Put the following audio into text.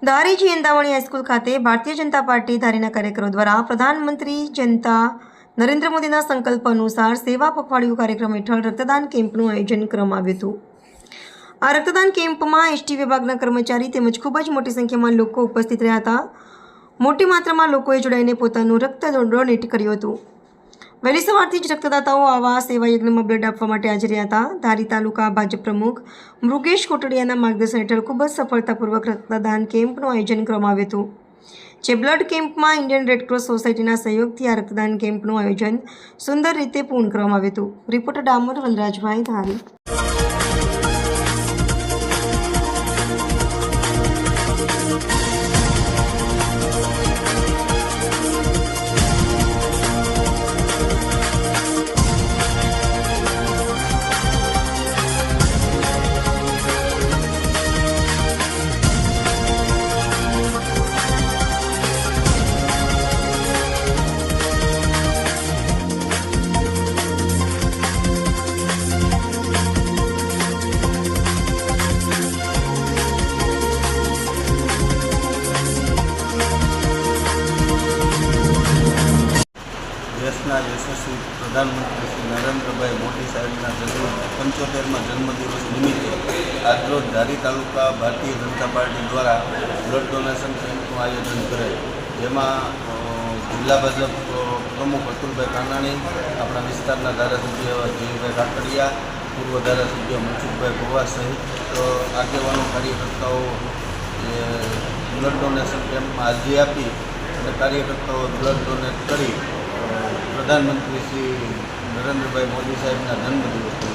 ધારી જીંદાવણી high school ખાતે Bharatiya Janata party ધારીના કાર્યકરો દ્વારા પ્રધાનમંત્રી જનતા નરેન્દ્ર મોદીના સંકલ્પ અનુસાર સેવા પખવાડિયું કાર્યક્રમ હેઠળ રક્તદાન કેમ્પનું આયોજન કરવામાં આવ્યું હતું। આ રક્તદાન કેમ્પમાં એસટી વિભાગના કર્મચારી તેમજ ખૂબ જ મોટી સંખ્યામાં લોકો ઉપસ્થિત રહ્યા હતા। મોટી માત્રામાં લોકોએ જોડાઈને પોતાનું રક્ત ડોનેટ કર્યું હતું। વહેલી સવારથી જ રક્તદાતાઓ આવા સેવા યજ્ઞમાં બ્લડ આપવા માટે હાજર રહ્યા હતા। ધારી તાલુકા ભાજપ પ્રમુખ મૃગેશ કોટડિયાના માર્ગદર્શન હેઠળ ખૂબ જ સફળતાપૂર્વક રક્તદાન કેમ્પનું આયોજન કરવામાં આવ્યું હતું। જે બ્લડ કેમ્પમાં ઇન્ડિયન રેડક્રોસ સોસાયટીના સહયોગથી આ રક્તદાન કેમ્પનું આયોજન સુંદર રીતે પૂર્ણ કરવામાં આવ્યું હતું। રિપોર્ટર ડામોર વનરાજભાઈ ધારી। દેશના યશસ્વી પ્રધાનમંત્રી શ્રી નરેન્દ્રભાઈ મોદી સાહેબના 75મા જન્મદિવસ નિમિત્તે આજરોજ ધારી તાલુકા ભારતીય જનતા પાર્ટી દ્વારા બ્લડ ડોનેશન કેમ્પનું આયોજન કરેલ, જેમાં જિલ્લા ભાજપ પ્રમુખ અતુલભાઈ કાનાણી, આપણા વિસ્તારના ધારાસભ્ય જયભાઈ કાકડિયા, પૂર્વ ધારાસભ્ય મનસુખભાઈ ગોવા સહિત આગેવાનો કાર્યકર્તાઓ બ્લડ ડોનેશન કેમ્પમાં હાજરી આપી અને કાર્યકર્તાઓ બ્લડ ડોનેટ કરી પ્રધાનમંત્રી શ્રી નરેન્દ્રભાઈ મોદી સાહેબના જન્મદિવસ